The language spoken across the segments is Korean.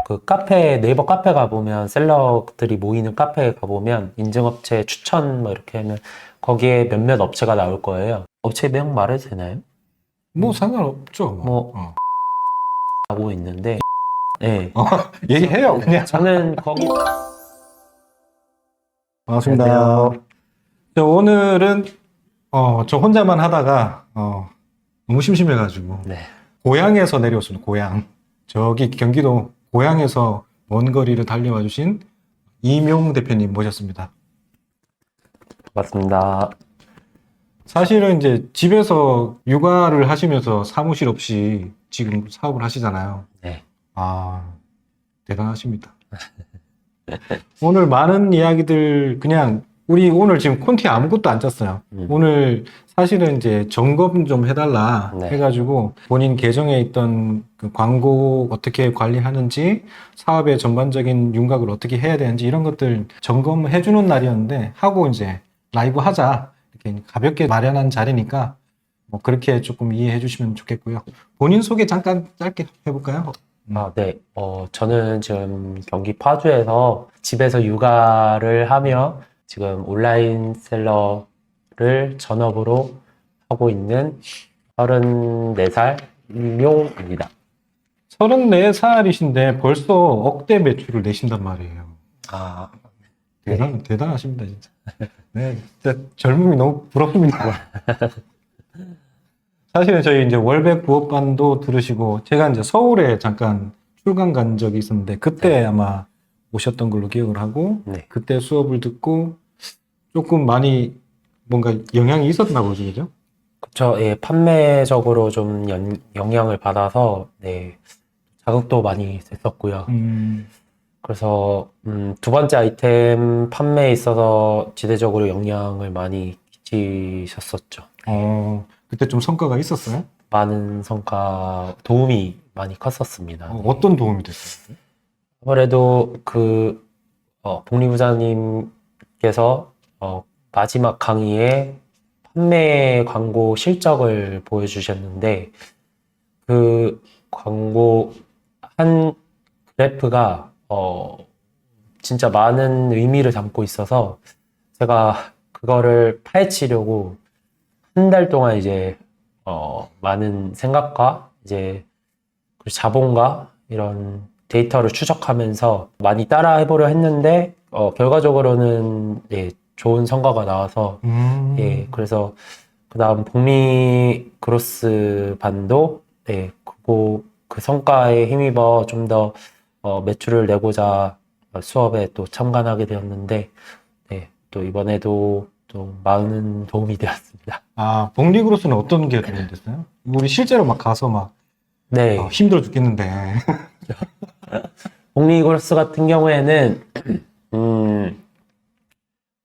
그 카페, 네이버 카페 가보면 셀러들이 모이는 카페에 가보면 인증업체 추천 뭐 이렇게 하면 거기에 몇몇 업체가 나올 거예요. 업체 명 말해도 되나요? 뭐 상관없죠. 뭐 하고 있는데 네. 얘기해요 그냥. 저는 거기 반갑습니다. 안녕하세요. 오늘은 저 혼자만 하다가 너무 심심해가지고 네. 고향에서 내려왔습니다. 고향. 저기 경기도 고향에서 먼 거리를 달려와 주신 이명 대표님 모셨습니다. 반갑습니다. 사실은 이제 집에서 육아를 하시면서 사무실 없이 지금 사업을 하시잖아요. 네. 아, 대단하십니다. 오늘 많은 이야기들 그냥 우리 오늘 지금 콘티 아무것도 안 짰어요. 오늘 사실은 이제 점검 좀 해달라 네. 해가지고 본인 계정에 있던 그 광고 어떻게 관리하는지 사업의 전반적인 윤곽을 어떻게 해야 되는지 이런 것들 점검해주는 날이었는데 하고 이제 라이브 하자 이렇게 가볍게 마련한 자리니까 뭐 그렇게 조금 이해해 주시면 좋겠고요. 본인 소개 잠깐 짧게 해볼까요? 아, 네. 저는 지금 경기 파주에서 집에서 육아를 하며 지금 온라인 셀러를 전업으로 하고 있는 34살 임용입니다. 34살이신데 벌써 억대 매출을 내신단 말이에요. 아, 대단하십니다, 진짜. 네, 진짜 젊음이 너무 부럽습니다. 사실은 저희 이제 월백 부업반도 들으시고, 제가 이제 서울에 잠깐 출강 간 적이 있었는데, 그때 아마 오셨던 걸로 기억을 하고, 네. 그때 수업을 듣고, 조금 많이 뭔가 영향이 있었나 보죠, 그죠? 그쵸. 예, 판매적으로 좀 영향을 받아서, 네, 자극도 많이 됐었고요. 그래서, 두 번째 아이템 판매에 있어서 지대적으로 영향을 많이 끼치셨었죠. 그때 좀 성과가 있었어요? 많은 성과, 도움이 많이 컸었습니다. 어떤 도움이 됐어요? 아무래도 복리부장님께서, 마지막 강의에 판매 광고 실적을 보여주셨는데, 그 광고 한 그래프가, 진짜 많은 의미를 담고 있어서, 제가 그거를 파헤치려고 한 달 동안 이제, 많은 생각과 이제, 그리고 자본과 이런 데이터를 추적하면서 많이 따라 해보려 했는데, 결과적으로는, 예, 좋은 성과가 나와서, 예, 그래서, 그 다음 복리 그로스 반도, 예, 그 성과에 힘입어 좀 더, 매출을 내고자 수업에 또 참관하게 되었는데, 네, 또 이번에도 좀 많은 도움이 되었습니다. 아, 복리그로스는 어떤 게 도움이 됐어요? 우리 실제로 막 가서 막 네. 힘들어 죽겠는데. 복리 그로스 같은 경우에는,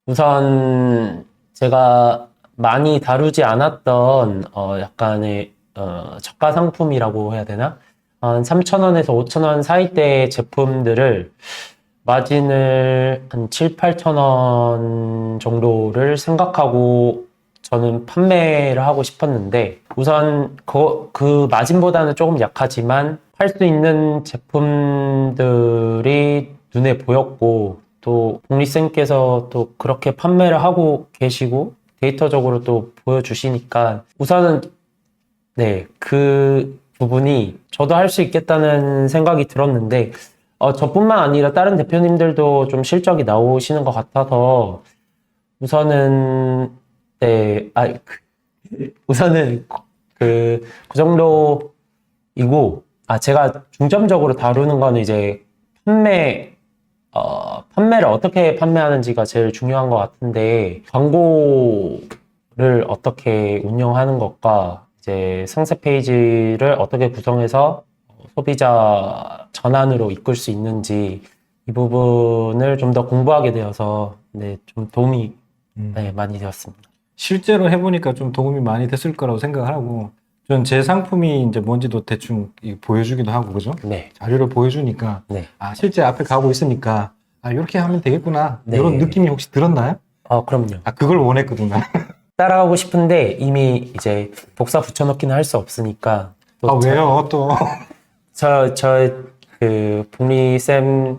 우선 제가 많이 다루지 않았던 약간의 저가 상품이라고 해야 되나? 한 3,000원에서 5,000원 사이대의 제품들을 마진을 한 7, 8,000원 정도를 생각하고 저는 판매를 하고 싶었는데 우선 그 마진보다는 조금 약하지만 팔 수 있는 제품들이 눈에 보였고 또 복리쌤께서 또 그렇게 판매를 하고 계시고 데이터적으로 또 보여주시니까 우선은 네, 그 부분이 저도 할 수 있겠다는 생각이 들었는데 저뿐만 아니라 다른 대표님들도 좀 실적이 나오시는 것 같아서 우선은 네, 우선은 그 정도이고 제가 중점적으로 다루는 거는 이제 판매를 어떻게 판매하는지가 제일 중요한 것 같은데, 광고를 어떻게 운영하는 것과, 이제 상세 페이지를 어떻게 구성해서 소비자 전환으로 이끌 수 있는지, 이 부분을 좀 더 공부하게 되어서, 네, 좀 도움이 네, 많이 되었습니다. 실제로 해보니까 좀 도움이 많이 됐을 거라고 생각을 하고, 전 제 상품이 이제 뭔지도 대충 보여주기도 하고, 그죠? 네. 자료를 보여주니까, 네. 실제 앞에 가고 있으니까, 이렇게 하면 되겠구나. 네. 이런 느낌이 혹시 들었나요? 그럼요. 그걸 원했거든요. 따라하고 싶은데 이미 이제 복사 붙여넣기는 할 수 없으니까. 왜요? 또. 그 복리쌤이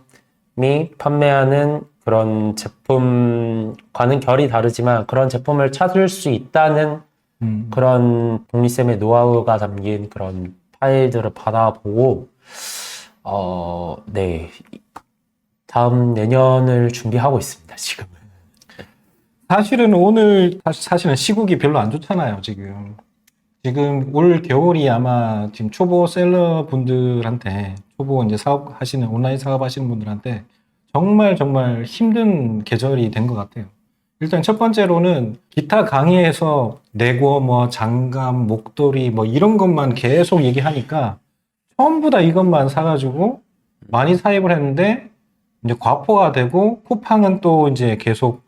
판매하는 그런 제품과는 결이 다르지만 그런 제품을 찾을 수 있다는 그런 복리쌤의 노하우가 담긴 그런 파일들을 받아보고 네. 다음 내년을 준비하고 있습니다, 지금은. 사실은 오늘 사실은 시국이 별로 안 좋잖아요, 지금. 지금 올 겨울이 아마 지금 초보 셀러 분들한테, 초보 이제 사업하시는, 온라인 사업하시는 분들한테 정말 정말 힘든 계절이 된 것 같아요. 일단 첫 번째로는 기타 강의에서 내고 뭐 장갑, 목도리 뭐 이런 것만 계속 얘기하니까 전부 다 이것만 사가지고 많이 사입을 했는데 이제 과포가 되고 쿠팡은 또 이제 계속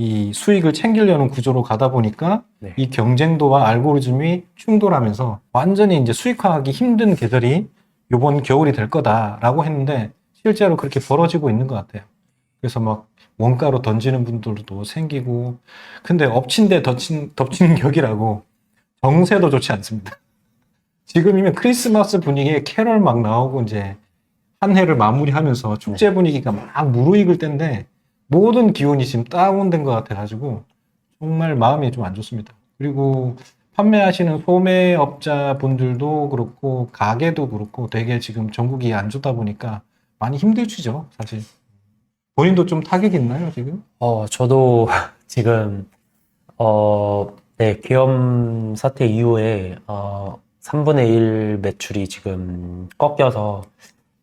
이 수익을 챙기려는 구조로 가다 보니까 네. 이 경쟁도와 알고리즘이 충돌하면서 완전히 이제 수익화하기 힘든 계절이 이번 겨울이 될 거다라고 했는데 실제로 그렇게 벌어지고 있는 것 같아요. 그래서 막 원가로 던지는 분들도 생기고 근데 엎친 데 덮친 격이라고 정세도 좋지 않습니다. 지금이면 크리스마스 분위기에 캐럴 막 나오고 이제 한 해를 마무리하면서 축제 분위기가 막 무르익을 때인데 모든 기운이 지금 다운된 것 같아가지고 정말 마음이 좀 안 좋습니다. 그리고 판매하시는 소매업자 분들도 그렇고 가게도 그렇고 되게 지금 전국이 안 좋다 보니까 많이 힘드시죠, 사실. 본인도 좀 타격이 있나요, 지금? 저도 지금, 네, 기업 사태 이후에, 3분의 1 매출이 지금 꺾여서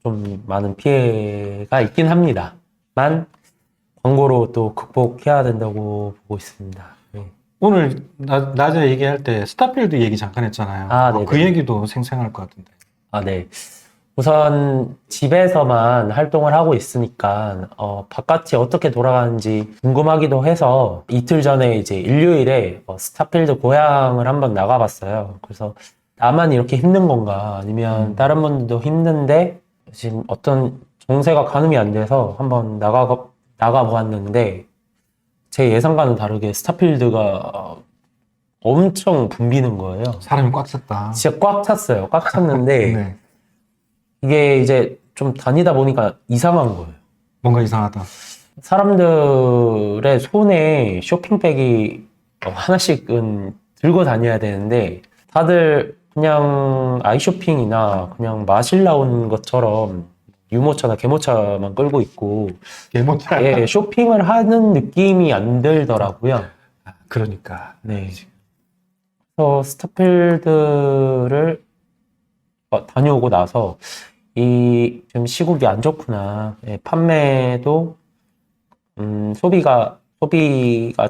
좀 많은 피해가 있긴 합니다만, 광고로 또 극복해야 된다고 보고 있습니다. 네. 오늘 낮에 얘기할 때 스타필드 얘기 잠깐 했잖아요. 네네. 그 얘기도 생생할 것 같은데. 네. 우선 집에서만 활동을 하고 있으니까 바깥이 어떻게 돌아가는지 궁금하기도 해서 이틀 전에 이제 일요일에 스타필드 고향을 한번 나가봤어요. 그래서 나만 이렇게 힘든 건가 아니면 다른 분들도 힘든데 지금 어떤 정세가 가늠이 안 돼서 한번 나가보았는데 제 예상과는 다르게 스타필드가 엄청 붐비는 거예요. 사람이 꽉 찼다. 진짜 꽉 찼어요. 꽉 찼는데 네. 이게 이제 좀 다니다 보니까 이상한 거예요. 뭔가 이상하다. 사람들의 손에 쇼핑백이 하나씩은 들고 다녀야 되는데 다들 그냥 아이쇼핑이나 그냥 마실 나온 것처럼 유모차나 개모차만 끌고 있고 개못차. 예, 쇼핑을 하는 느낌이 안 들더라고요. 그러니까. 네. 그래서 스타필드를 다녀오고 나서 좀 시국이 안 좋구나. 예, 판매도 소비가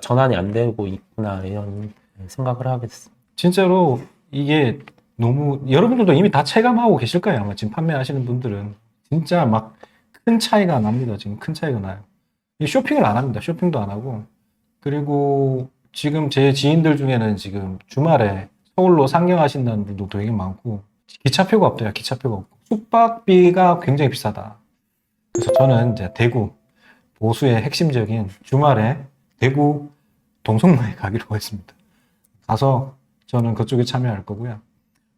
전환이 안 되고 있구나 이런 생각을 하게 됐습니다. 진짜로 이게 너무 여러분들도 이미 다 체감하고 계실 거예요. 아마 지금 판매하시는 분들은 진짜 막 큰 차이가 납니다. 지금 큰 차이가 나요. 이 쇼핑을 안 합니다. 쇼핑도 안 하고 그리고 지금 제 지인들 중에는 지금 주말에 서울로 상경하신다는 분도 되게 많고 기차표가 없대요. 기차표가 없고 숙박비가 굉장히 비싸다. 그래서 저는 이제 대구 보수의 핵심적인 주말에 대구 동성로에 가기로 했습니다. 가서 저는 그쪽에 참여할 거고요.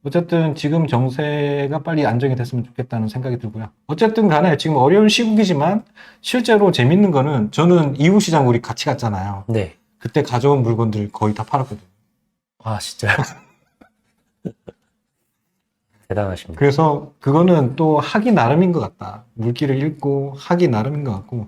어쨌든 지금 정세가 빨리 안정이 됐으면 좋겠다는 생각이 들고요. 어쨌든 간에 지금 어려운 시국이지만 실제로 재밌는 거는 저는 이웃시장 우리 같이 갔잖아요. 네. 그때 가져온 물건들 거의 다 팔았거든요. 아, 진짜요? 대단하십니다. 그래서 그거는 또 하기 나름인 것 같다. 물기를 읽고 하기 나름인 것 같고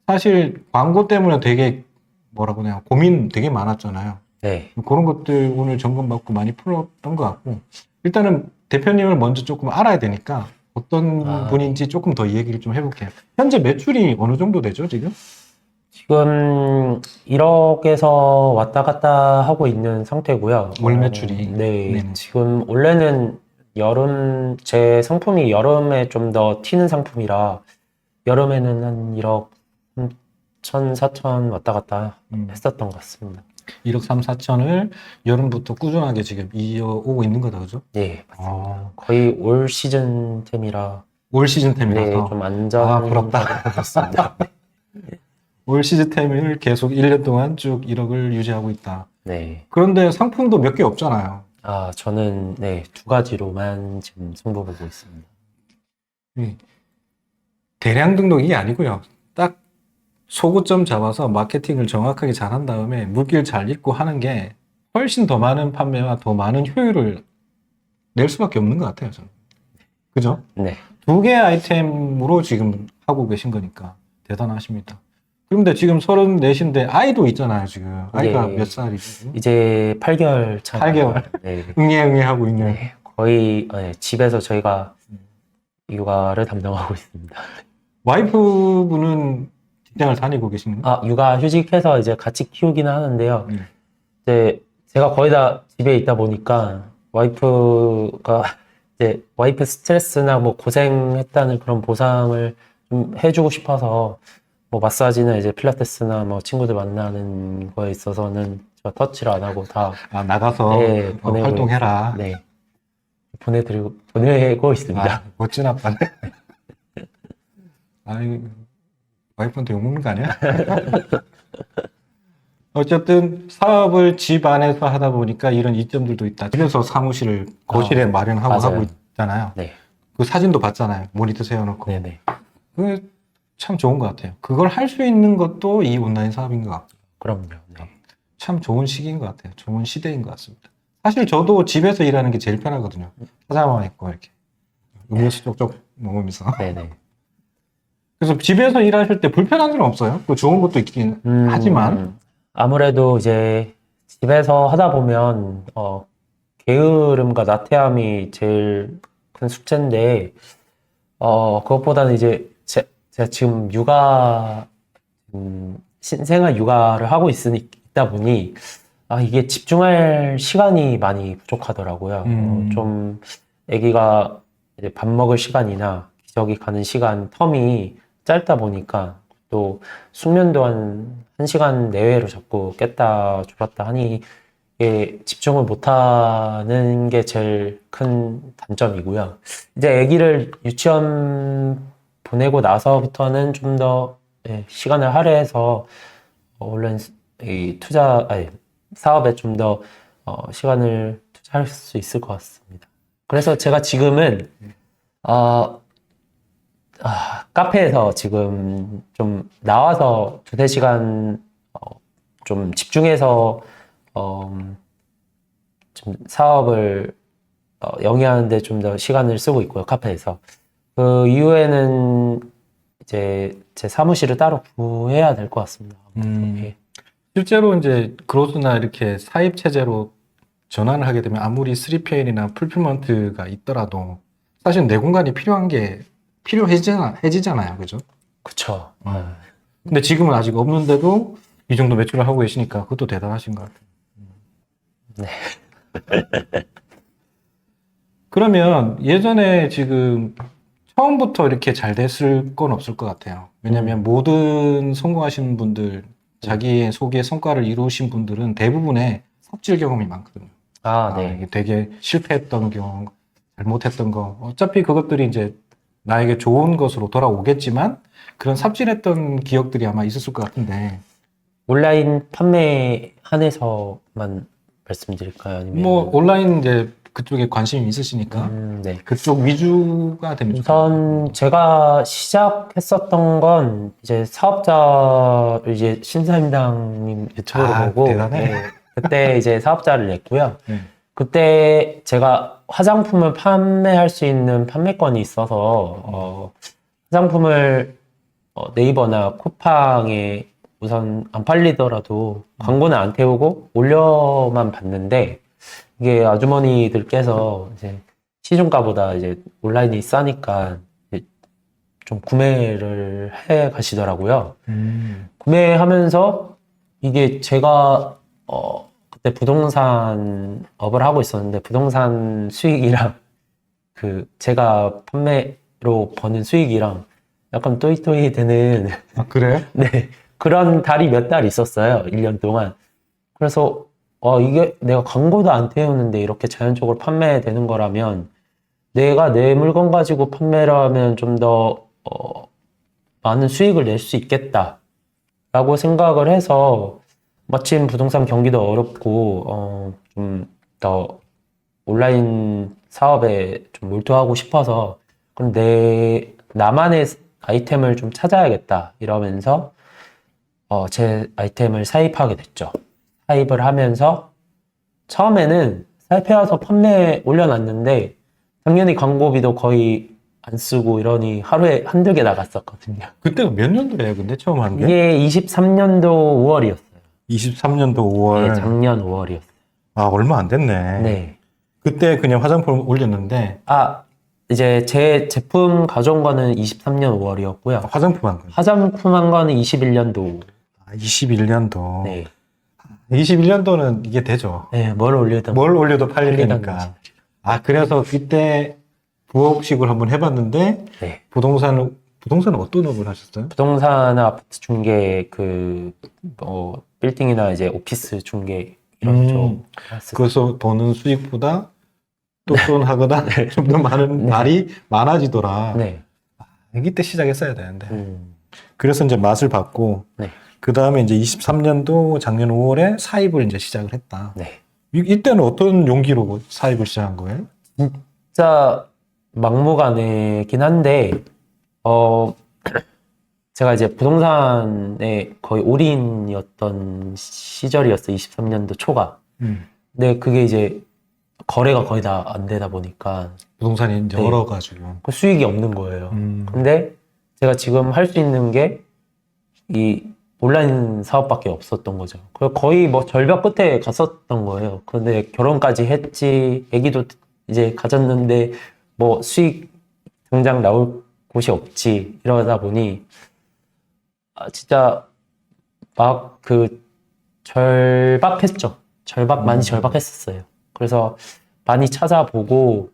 사실 광고 때문에 되게 뭐라고 해야 고민 되게 많았잖아요. 네. 그런 것들 오늘 점검받고 많이 풀었던 것 같고 일단은 대표님을 먼저 조금 알아야 되니까 어떤 분인지 조금 더 얘기를 좀 해볼게요. 현재 매출이 어느 정도 되죠, 지금? 지금 1억에서 왔다 갔다 하고 있는 상태고요. 월 매출이. 네. 네네. 지금 원래는 제 상품이 여름에 좀 더 튀는 상품이라 여름에는 한 1억 3천, 4천 왔다 갔다 했었던 것 같습니다. 1억 3, 4천을 여름부터 꾸준하게 지금 이어오고 있는 거다, 그죠? 네, 맞습니다. 거의 올 시즌템이라 올 네, 시즌템이라서 좀 안전하게 부럽다. 하고 있습니다. 올 시즌템을 계속 1년 동안 쭉 1억을 유지하고 있다. 네. 그런데 상품도 몇 개 없잖아요. 저는 네, 두 가지로만 지금 승부 보고 있습니다. 예. 대량 등록이 아니고요. 딱 소구점 잡아서 마케팅을 정확하게 잘한 다음에 무기를 잘 입고 하는 게 훨씬 더 많은 판매와 더 많은 효율을 낼 수밖에 없는 것 같아요, 저는. 그죠? 네. 2개 아이템으로 지금 하고 계신 거니까 대단하십니다. 그런데 지금 34인데 아이도 있잖아요, 지금. 아이가 예. 몇 살이죠? 이제 8개월 차. 8개월. 네. 응애 하고 있는. 네. 거의 집에서 저희가 육아를 담당하고 있습니다. 와이프분은 직장을 다니고 계신 거예요? 육아 휴직해서 이제 같이 키우기는 하는데요. 네. 이제 제가 거의 다 집에 있다 보니까 와이프가 이제 와이프 스트레스나 뭐 고생했다는 그런 보상을 좀 해주고 싶어서 뭐 마사지나 이제 필라테스나 뭐 친구들 만나는 거에 있어서는 제가 터치를 안 하고 다 나가서 네, 보내고 활동해라. 네, 보내고 있습니다. 멋진 아빠네. 아이, 와이프한테 욕먹는 거 아니야? 어쨌든 사업을 집 안에서 하다 보니까 이런 이점들도 있다. 그래서 사무실을 거실에 마련하고 맞아요. 하고 있잖아요. 네, 그 사진도 봤잖아요. 모니터 세워놓고. 네네. 그게 참 좋은 것 같아요. 그걸 할 수 있는 것도 이 온라인 사업인 것 같고. 그럼요. 네. 참 좋은 시기인 것 같아요. 좋은 시대인 것 같습니다. 사실 저도 집에서 일하는 게 제일 편하거든요. 화장만 있고 이렇게 음료수 쪽쪽 먹으면서. 네네. 그래서 집에서 일하실 때 불편한 건 없어요? 그 좋은 것도 있긴 하지만 아무래도 이제 집에서 하다 보면 게으름과 나태함이 제일 큰 숙제인데 그것보다는 이제 제가 지금 신생아 육아를 하고 있다 보니 이게 집중할 시간이 많이 부족하더라고요. 좀 아기가 이제 밥 먹을 시간이나 기저귀 가는 시간 텀이 짧다 보니까 또 숙면도 한 1시간 내외로 자꾸 깼다 졸았다 하니 이게 집중을 못하는 게 제일 큰 단점이고요. 이제 아기를 유치원 보내고 나서부터는 좀 더 시간을 할애해서 온라인 사업에 좀 더 시간을 투자할 수 있을 것 같습니다. 그래서 제가 지금은 카페에서 지금 좀 나와서 2~3시간 좀 집중해서 좀 사업을 영위하는데 좀 더 시간을 쓰고 있고요, 카페에서. 그 이후에는 이제 제 사무실을 따로 구해야 될 것 같습니다. 예. 실제로 이제 그로스나 이렇게 사입 체제로 전환을 하게 되면 아무리 3PL이나 풀필먼트가 있더라도 사실 내 공간이 필요해지잖아요. 그죠? 그쵸. 근데 지금은 아직 없는데도 이 정도 매출을 하고 계시니까 그것도 대단하신 것 같아요. 네. 그러면 예전에 지금 처음부터 이렇게 잘 됐을 건 없을 것 같아요. 왜냐면 모든 성공하시는 분들, 자기의 속의 성과를 이루신 분들은 대부분의 삽질 경험이 많거든요. 네. 이게 되게 실패했던 경험, 잘못했던 거. 어차피 그것들이 이제 나에게 좋은 것으로 돌아오겠지만 그런 삽질했던 기억들이 아마 있었을 것 같은데. 온라인 판매 한해서만 말씀드릴까요? 아니면 뭐 온라인 이제 그쪽에 관심이 있으시니까 네. 그쪽 위주가 되면 우선 제가 시작했었던 건 이제 사업자를 이제 신사임당님 유튜브를 보고 대단해. 그때 이제 사업자를 냈고요. 네. 그때 제가 화장품을 판매할 수 있는 판매권이 있어서 화장품을 네이버나 쿠팡에 우선 안 팔리더라도 광고는 안 태우고 올려만 봤는데 이게 아주머니들께서 이제 시중가보다 이제 온라인이 싸니까 이제 좀 구매를 해 가시더라고요. 구매하면서 이게 제가 그때 부동산 업을 하고 있었는데 부동산 수익이랑 그 제가 판매로 버는 수익이랑 약간 또이또이 되는 그래? 네, 그런 달이 몇 달 있었어요. 1년 동안. 그래서 이게 내가 광고도 안 태우는데 이렇게 자연적으로 판매되는 거라면 내가 내 물건 가지고 판매를 하면 좀 더 많은 수익을 낼 수 있겠다 라고 생각을 해서 마침 부동산 경기도 어렵고 좀 더 온라인 사업에 좀 몰두하고 싶어서 그럼 나만의 아이템을 좀 찾아야겠다 이러면서 제 아이템을 사입하게 됐죠. 사입을 하면서 처음에는 사입해와서 판매 올려놨는데 당연히 광고비도 거의 안 쓰고 이러니 하루에 한두 개 나갔었거든요. 그때가 몇 년도예요, 근데 처음 한 게? 이게 23년도 5월이었어요. 23년도 5월. 네, 작년 5월이었어요. 아, 얼마 안 됐네. 네. 그때 그냥 화장품 올렸는데, 이제 제 제품 가져온 거는 23년 5월이었고요. 화장품 한 거. 화장품 한 거는 21년도. 21년도. 네. 21년도는 이게 되죠. 네, 뭘 올려도 뭘 올려도 팔리던 팔리니까. 그래서 그때 부업식을 한번 해봤는데, 네. 부동산은 어떤 업을 하셨어요? 부동산 아파트 중개 빌딩이나 이제 오피스 중개 이런 쪽 했었어요. 그래서 버는 수익보다 똔똔하거나 좀 더 많은 네. 말이 많아지더라. 네. 이때 시작했어야 되는데. 음, 그래서 이제 맛을 봤고, 네. 그 다음에 이제 23년도 작년 5월에 사입을 이제 시작을 했다. 네. 이때는 어떤 용기로 사입을 시작한 거예요? 진짜 막무가내긴 한데, 제가 이제 부동산에 거의 올인이었던 시절이었어요. 23년도 초가. 근데 그게 이제 거래가 거의 다 안 되다 보니까 부동산이 이제 네. 얼어가지고. 그 수익이 없는 거예요. 음. 근데 제가 지금 할 수 있는 게 이 온라인 사업밖에 없었던 거죠. 그래서 거의 뭐 절벽 끝에 갔었던 거예요. 근데 결혼까지 했지, 아기도 이제 가졌는데 뭐 수익 당장 나올 곳이 없지 이러다 보니 진짜 막 절박했죠. 많이 절박했었어요. 그래서 많이 찾아보고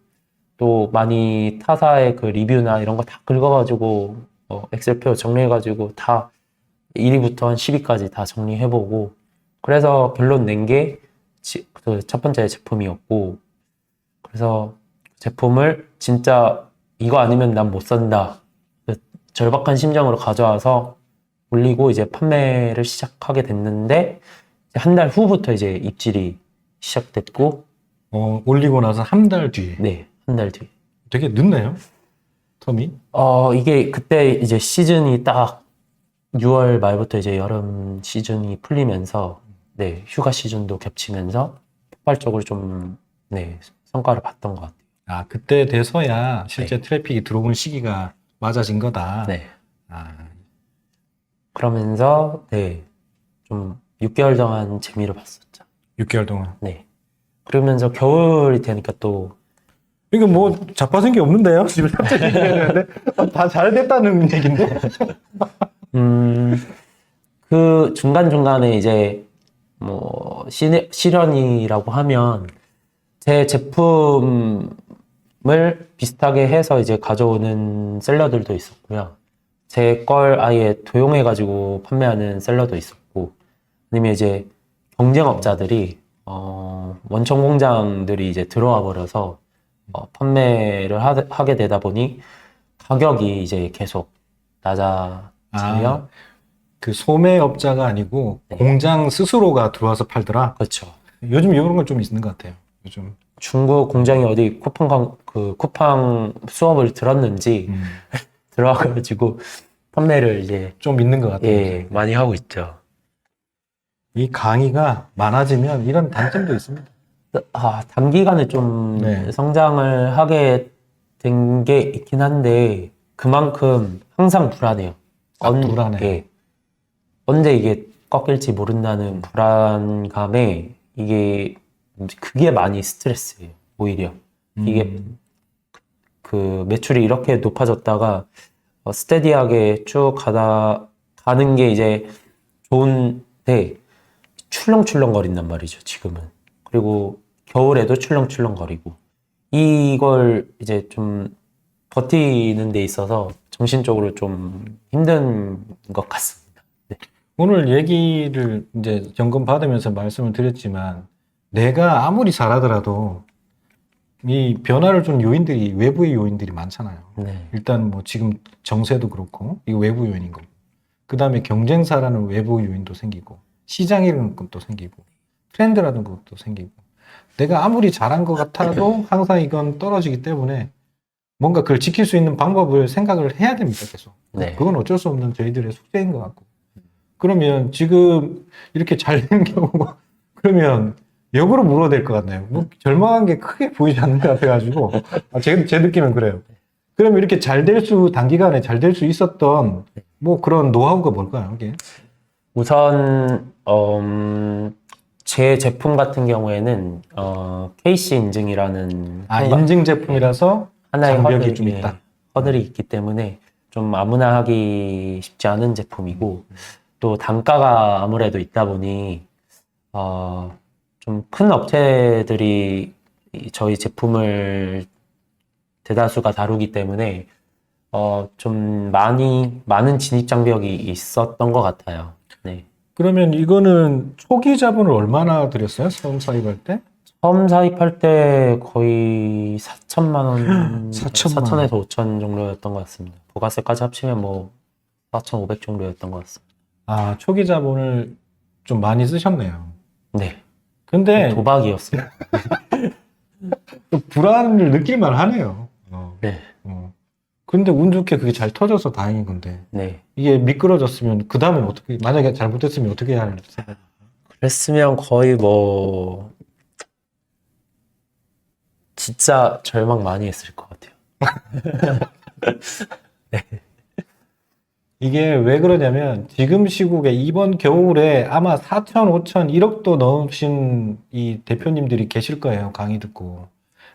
또 많이 타사의 그 리뷰나 이런 거 다 긁어가지고 엑셀표 정리해가지고 다 1위부터 한 10위까지 다 정리해보고 그래서 결론 낸 게 그 첫 번째 제품이었고 그래서 제품을 진짜 이거 아니면 난 못 산다 절박한 심정으로 가져와서 올리고 이제 판매를 시작하게 됐는데 한 달 후부터 이제 입질이 시작됐고 올리고 나서 한 달 뒤에. 네, 한 달 뒤에 되게 늦네요, 텀이. 이게 그때 이제 시즌이 딱 6월 말부터 이제 여름 시즌이 풀리면서 네, 휴가 시즌도 겹치면서 폭발적으로 좀 네, 성과를 봤던 것 같아요. 그때 돼서야 실제 네. 트래픽이 들어오는 시기가 맞아진 거다. 네. 아, 그러면서 네, 좀 6개월 동안 재미를 봤었죠. 6개월 동안. 네. 그러면서 겨울이 되니까 또 이거 뭐 자빠진 게 없는데요? 지금 갑자기 얘기했는데 다 잘 됐다는 얘긴데. 그 중간중간에 이제 뭐 실현이라고 하면 제 제품을 비슷하게 해서 이제 가져오는 셀러들도 있었고요. 제 걸 아예 도용해가지고 판매하는 셀러도 있었고, 아니면 이제 경쟁업자들이 원청 공장들이 이제 들어와 버려서 판매를 하게 되다 보니 가격이 이제 계속 낮아지면 그 소매업자가 아니고 네. 공장 스스로가 들어와서 팔더라. 그렇죠. 요즘 이런 건 좀 있는 것 같아요. 요즘. 중국 공장이 어디 쿠팡 수업을 들었는지 들어와가지고 판매를 이제 좀 있는 것 같아요. 예, 많이 하고 있죠. 이 강의가 많아지면 이런 단점도 있습니다. 단기간에 좀 네. 성장을 하게 된 게 있긴 한데 그만큼 항상 불안해요. 불안해. 예. 언제 이게 꺾일지 모른다는 불안감에 그게 많이 스트레스예요. 오히려 이게 그 매출이 이렇게 높아졌다가 스테디하게 쭉 가는 게 이제 좋은데 출렁출렁거린단 말이죠, 지금은. 그리고 겨울에도 출렁출렁거리고 이걸 이제 좀 버티는 데 있어서 정신적으로 좀 힘든 것 같습니다. 네. 오늘 얘기를 이제 점검 받으면서 말씀을 드렸지만 내가 아무리 잘하더라도 이 변화를 준 요인들이 외부의 요인들이 많잖아요. 네. 일단 뭐 지금 정세도 그렇고 이거 외부 요인인 거고 그 다음에 경쟁사라는 외부 요인도 생기고 시장이라는 것도 생기고 트렌드라는 것도 생기고 내가 아무리 잘한 것 같아도 항상 이건 떨어지기 때문에 뭔가 그걸 지킬 수 있는 방법을 생각을 해야 됩니다, 계속. 네. 그건 어쩔 수 없는 저희들의 숙제인 것 같고. 그러면 지금 이렇게 잘 된 경우가, 그러면 역으로 물어야 될 것 같네요. 뭐 절망한 게 크게 보이지 않는 것 같아가지고. 제 느낌은 그래요. 그러면 이렇게 단기간에 잘 될 수 있었던 뭐 그런 노하우가 뭘까요, 이게? 우선 제 제품 같은 경우에는 KC 인증이라는 인증 제품이라서 하나의 장벽이 좀 있다. 허들이 있기 때문에 좀 아무나 하기 쉽지 않은 제품이고, 또 단가가 아무래도 있다 보니 좀 큰 업체들이 저희 제품을 대다수가 다루기 때문에 좀 많은 진입 장벽이 있었던 것 같아요. 네. 그러면 이거는 초기 자본을 얼마나 들였어요? 처음 사입할 때? 처음 사입할 때 거의 4천만 원, 4천만 원. 4천에서 5천 정도였던 것 같습니다. 부가세까지 합치면 뭐 4,500 정도였던 것 같습니다. 초기 자본을 좀 많이 쓰셨네요. 네. 근데 도박이었어요. 또 불안을 느낄만 하네요. 네. 근데 운 좋게 그게 잘 터져서 다행인 건데. 네. 이게 미끄러졌으면 그 다음엔 어떻게, 만약에 잘못됐으면 어떻게 해야 할 생각? 그랬으면 거의 뭐 진짜 절망 많이 했을 것 같아요. 이게 왜 그러냐면 지금 시국에 이번 겨울에 아마 4천, 5천, 1억도 넣으신 이 대표님들이 계실 거예요. 강의 듣고.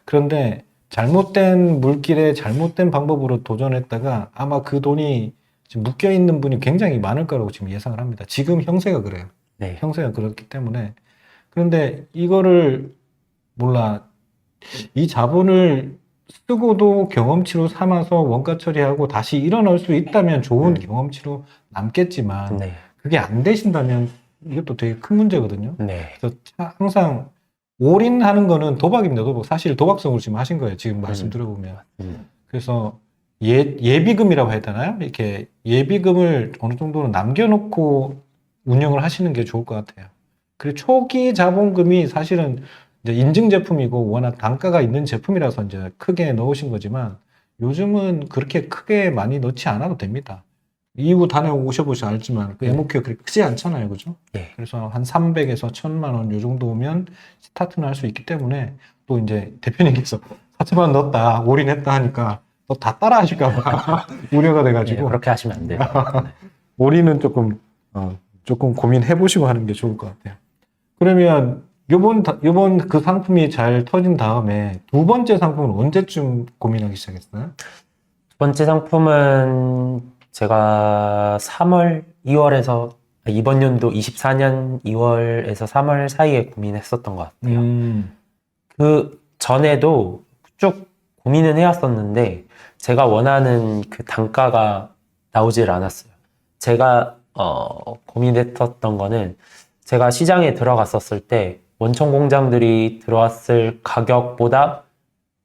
그런데 잘못된 물길에 잘못된 방법으로 도전했다가 아마 그 돈이 지금 묶여 있는 분이 굉장히 많을 거라고 지금 예상을 합니다. 지금 형세가 그래요. 네. 형세가 그렇기 때문에. 그런데 이거를 몰라. 이 자본을 쓰고도 경험치로 삼아서 원가 처리하고 다시 일어날 수 있다면 좋은 경험치로 남겠지만 네. 그게 안 되신다면 이것도 되게 큰 문제거든요. 네. 그래서 항상 올인하는 거는 도박입니다. 도박. 사실 도박성으로 지금 하신 거예요. 지금 말씀 들어보면. 그래서 예비금이라고 해야 되나요? 이렇게 예비금을 어느 정도는 남겨놓고 운영을 하시는 게 좋을 것 같아요. 그리고 초기 자본금이 사실은 이제 인증 제품이고 워낙 단가가 있는 제품이라서 이제 크게 넣으신 거지만 요즘은 그렇게 크게 많이 넣지 않아도 됩니다. 이후 다녀오셔보셔 알지만 그 MOQ가 그렇게 크지 않잖아요. 그죠? 네. 그래서 한 300에서 1000만 원 요 정도 오면 스타트는 할 수 있기 때문에 또 이제 대표님께서 4천만 원 넣었다, 올인했다 하니까 또 다 따라 하실까봐 우려가 네, 돼가지고 그렇게 하시면 안 돼요. 올인은 조금 고민해보시고 하는 게 좋을 것 같아요. 그러면 요번 그 상품이 잘 터진 다음에 두 번째 상품은 언제쯤 고민하기 시작했어요? 두 번째 상품은 제가 2월에서 이번 연도 24년 2월에서 3월 사이에 고민했었던 것 같아요. 그 전에도 쭉 고민은 해왔었는데 제가 원하는 그 단가가 나오질 않았어요. 제가 고민했었던 거는 제가 시장에 들어갔었을 때 원청 공장들이 들어왔을 가격보다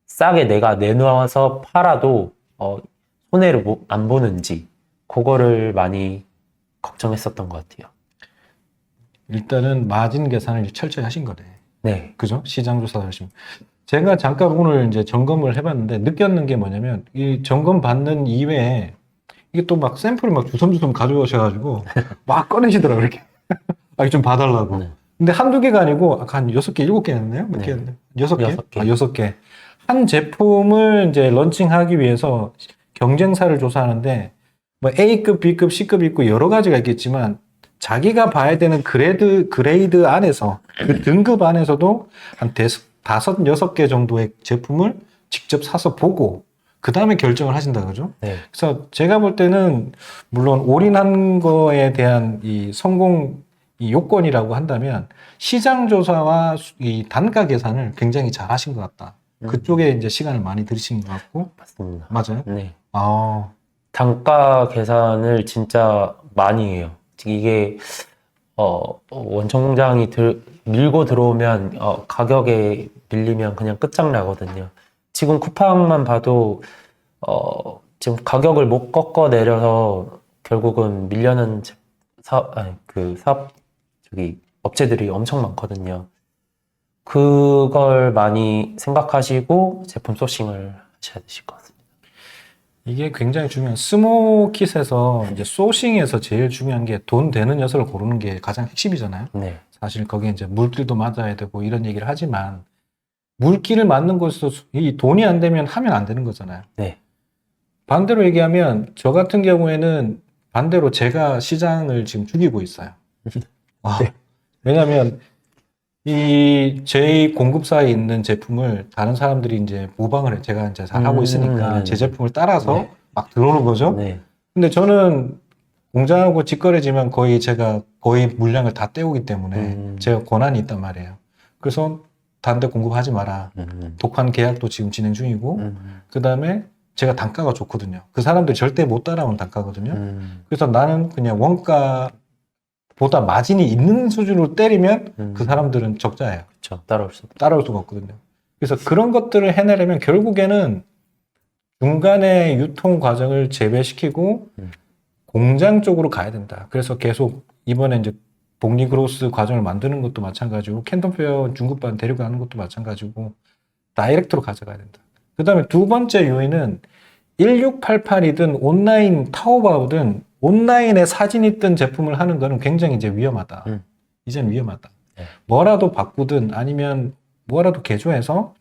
싸게 내가 내놓아서 팔아도 손해를 안 보는지 그거를 많이 걱정했었던 것 같아요. 일단은 마진 계산을 철저히 하신 거네. 네. 그죠? 시장 조사를 하시면. 제가 잠깐 오늘 이제 점검을 해봤는데 느꼈는 게 뭐냐면 이 점검 받는 이외에 이게 또 막 샘플을 막 주섬주섬 가져오셔가지고 막 꺼내시더라고요. 이렇게. 좀 봐달라고. 네. 근데 한두 개가 아니고 아까 한 6개, 7개 했나요? 몇 네. 개 했나요? 6개? 6개. 6개. 한 제품을 이제 런칭하기 위해서 경쟁사를 조사하는데 뭐 A급, B급, C급 있고 여러 가지가 있겠지만 자기가 봐야 되는 그레이드 안에서 그 등급 안에서도 한 5, 6개 정도의 제품을 직접 사서 보고 그 다음에 결정을 하신다 그죠? 네. 그래서 제가 볼 때는 물론 올인한 거에 대한 이 성공 이 요건이라고 한다면 시장 조사와 이 단가 계산을 굉장히 잘 하신 것 같다. 그쪽에 이제 시간을 많이 들이신 것 같고. 맞습니다. 맞아요? 네. 단가 계산을 진짜 많이 해요. 이게 원청 공장이 밀고 들어오면 가격에 밀리면 그냥 끝장나거든요. 지금 쿠팡만 봐도 지금 가격을 못 꺾어 내려서 결국은 밀려는 업체들이 엄청 많거든요. 그걸 많이 생각하시고 제품 소싱을 하셔야 되실 것 같습니다. 이게 굉장히 중요한 스모킷에서 이제 소싱에서 제일 중요한 게 돈 되는 녀석을 고르는 게 가장 핵심이잖아요. 네. 사실 거기에 이제 물길도 맞아야 되고 이런 얘기를 하지만 물길을 맞는 곳에서 이 돈이 안 되면 하면 안 되는 거잖아요. 네. 반대로 얘기하면 저 같은 경우에는 반대로 제가 시장을 지금 죽이고 있어요. 네. 왜냐하면 이 제 공급사에 있는 제품을 다른 사람들이 이제 모방을 해. 제가 이제 잘 하고 있으니까 네네. 제 제품을 따라서 네. 막 들어오는 거죠. 네. 근데 저는 공장하고 직거래지만 거의 제가 거의 물량을 다 때우기 때문에 제가 권한이 있단 말이에요. 그래서 다른 데 공급하지 마라. 독한 계약도 지금 진행 중이고 그 다음에 제가 단가가 좋거든요. 그 사람들이 절대 못 따라오는 단가거든요. 그래서 나는 그냥 원가보다 마진이 있는 수준으로 때리면 그 사람들은 적자예요. 그렇죠. 따라올 수 없죠. 따라올 수가 없거든요. 그래서 그런 것들을 해내려면 결국에는 중간에 유통 과정을 재배시키고 공장 쪽으로 가야 된다. 그래서 계속 이번에 이제 복리그로스 과정을 만드는 것도 마찬가지고 캔턴페어 중급반 데려가는 것도 마찬가지고 다이렉트로 가져가야 된다. 그 다음에 두 번째 요인은 1688이든 온라인 타오바오든 온라인에 사진이 뜬 제품을 하는 거는 굉장히 이제 위험하다. 이제는 위험하다. 네. 뭐라도 바꾸든 아니면 뭐라도 개조해서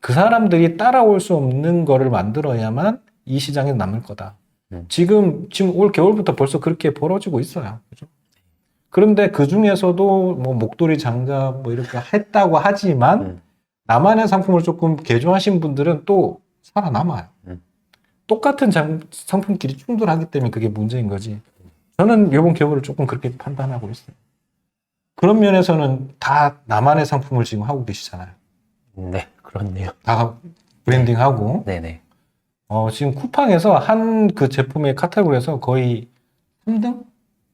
그 사람들이 따라올 수 없는 거를 만들어야만 이 시장에 남을 거다. 지금 올 겨울부터 벌써 그렇게 벌어지고 있어요. 그죠? 그런데 그 중에서도 뭐 목도리 장갑 뭐 이렇게 했다고 하지만 나만의 상품을 조금 개조하신 분들은 또 살아남아요. 똑같은 상품끼리 충돌하기 때문에 그게 문제인 거지. 저는 이번 겨울을 조금 그렇게 판단하고 있어요. 그런 면에서는 다 나만의 상품을 지금 하고 계시잖아요. 네, 그렇네요. 다 브랜딩하고. 네네. 지금 쿠팡에서 한 그 제품의 카테고리에서 거의 3등?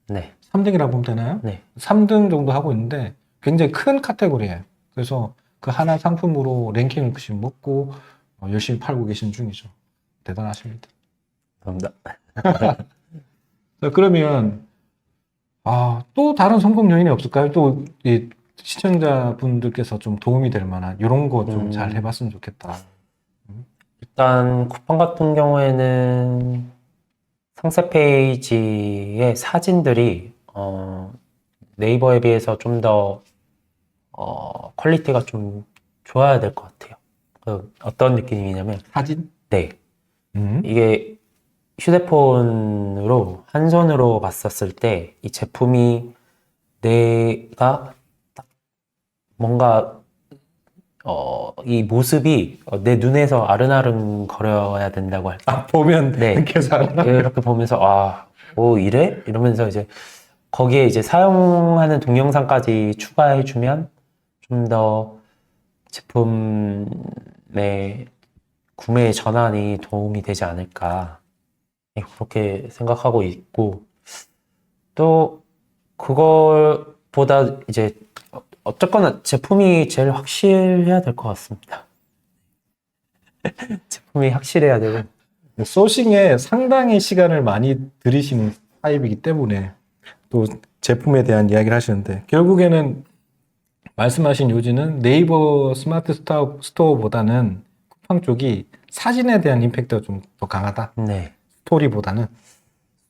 네. 3등이라고 보면 되나요? 네. 3등 정도 하고 있는데 굉장히 큰 카테고리예요. 그래서 그 하나 상품으로 랭킹을 지금 먹고 열심히 팔고 계시는 중이죠. 대단하십니다. 감사합니다. 자, 그러면 또 다른 성공 요인이 없을까요? 또 이 시청자분들께서 좀 도움이 될 만한 이런 거 좀 잘 해봤으면 좋겠다. 일단 쿠팡 같은 경우에는 상세 페이지의 사진들이 네이버에 비해서 좀 더 퀄리티가 좀 좋아야 될 것 같아요. 어떤 느낌이냐면 사진? 네. 이게 휴대폰으로 한 손으로 봤었을 때 이 제품이 내가 딱 뭔가 이 모습이 내 눈에서 아른아른 거려야 된다고 할까? 보면 네. 이렇게 이렇게 보면서 이래? 이러면서 이제 거기에 이제 사용하는 동영상까지 추가해주면 좀 더 제품의 구매 전환이 도움이 되지 않을까 그렇게 생각하고 있고 또 그걸보다 이제 어쨌거나 제품이 제일 확실해야 될 것 같습니다. 제품이 확실해야 되고 소싱에 상당히 시간을 많이 들이시는 타입이기 때문에 또 제품에 대한 이야기를 하시는데 결국에는 말씀하신 요지는 네이버 스마트 스토어보다는 쿠팡 쪽이 사진에 대한 임팩트가 좀 더 강하다. 네. 스토리보다는.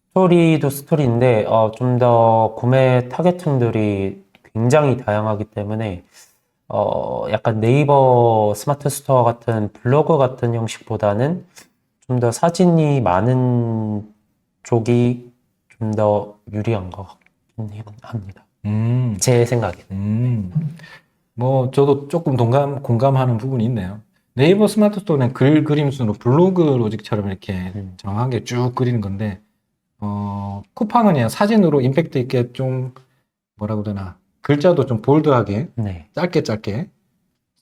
스토리도 스토리인데 좀 더 구매 타겟층들이 굉장히 다양하기 때문에 약간 네이버 스마트 스토어 같은 블로그 같은 형식보다는 좀 더 사진이 많은 쪽이 좀 더 유리한 것 같긴 합니다. 제 생각에. 뭐 저도 조금 공감하는 부분이 있네요. 네이버 스마트 스토어는 글 그림 순으로 블로그 로직처럼 이렇게 정확하게 쭉 그리는 건데 쿠팡은 그냥 사진으로 임팩트 있게 좀 뭐라고 되나 글자도 좀 볼드하게 네. 짧게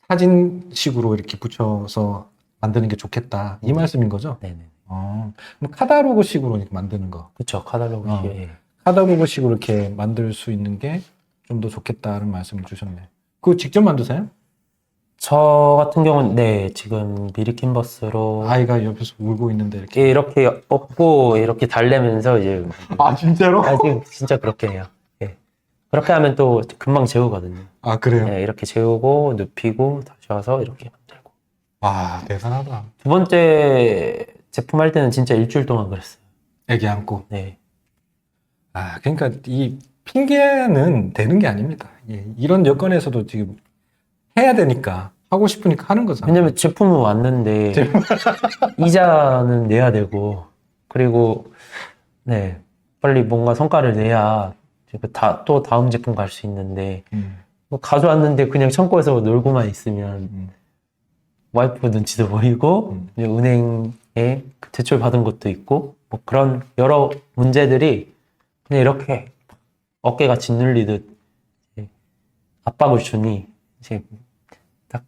사진식으로 이렇게 붙여서 만드는 게 좋겠다 이 말씀인 거죠? 네네. 그럼 카다로그식으로 이렇게 만드는 거. 그쵸. 카탈로그. 예. 카다로그식으로 이렇게 만들 수 있는 게 좀 더 좋겠다는 말씀을 주셨네. 그거 직접 만드세요? 저 같은 경우는 네 지금 미리 캔버스로 아이가 옆에서 울고 있는데 이렇게. 이렇게 업고 이렇게 달래면서 이제 진짜로? 지금 진짜 그렇게 해요. 예. 그렇게 하면 또 금방 재우거든요. 그래요? 예, 이렇게 재우고 눕히고 다시 와서 이렇게 만들고. 대단하다. 두 번째 제품 할 때는 진짜 일주일 동안 그랬어요. 애기 안고. 네. 아, 그러니까 이 핑계는 되는 게 아닙니다. 예, 이런 여건에서도 지금 해야 되니까 하고 싶으니까 하는 거잖아요. 왜냐면 제품은 왔는데 이자는 내야 되고 그리고 네 빨리 뭔가 성과를 내야 또 다음 제품 갈 수 있는데 뭐 가져왔는데 그냥 창고에서 놀고만 있으면 와이프 눈치도 보이고 이제 은행에 그 대출 받은 것도 있고 뭐 그런 여러 문제들이 그냥 이렇게 어깨가 짓눌리듯 이제 압박을 주니 이제 딱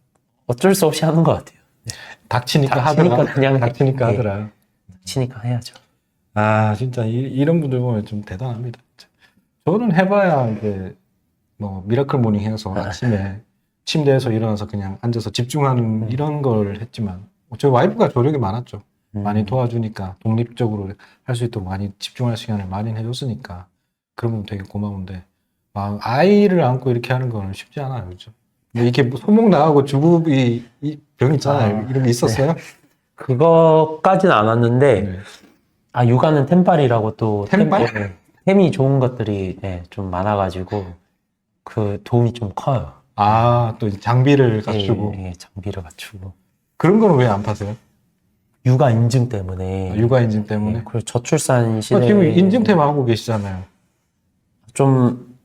어쩔 수 없이 하는 것 같아요. 닥치니까 닥치니까 하더라. 그냥 닥치니까 해. 하더라. 치니까 해야죠. 아, 진짜 이런 분들 보면 좀 대단합니다. 진짜. 저는 해봐야 이제 뭐 미라클 모닝 해서 아침에 침대에서 일어나서 그냥 앉아서 집중하는 이런 걸 했지만 저희 와이프가 조력이 많았죠. 많이 도와주니까 독립적으로 할 수 있도록 많이 집중할 시간을 많이 해줬으니까 그런 건 되게 고마운데 아이를 안고 이렇게 하는 거는 쉽지 않아요. 그죠? 뭐 이렇게 뭐 손목 나가고 주부비 병 있잖아요. 이런 게 있었어요? 그거까지는 안 왔는데 네. 육아는 템빨이라고 또 템빨? 템이 좋은 것들이 좀 많아가지고 그 도움이 좀 커요. 아, 또 장비를 갖추고. 장비를 갖추고 그런 거는 왜 안 파세요? 육아 인증 때문에 육아 인증 때문에? 그리고 저출산 시대에 지금 인증템 하고 계시잖아요. 좀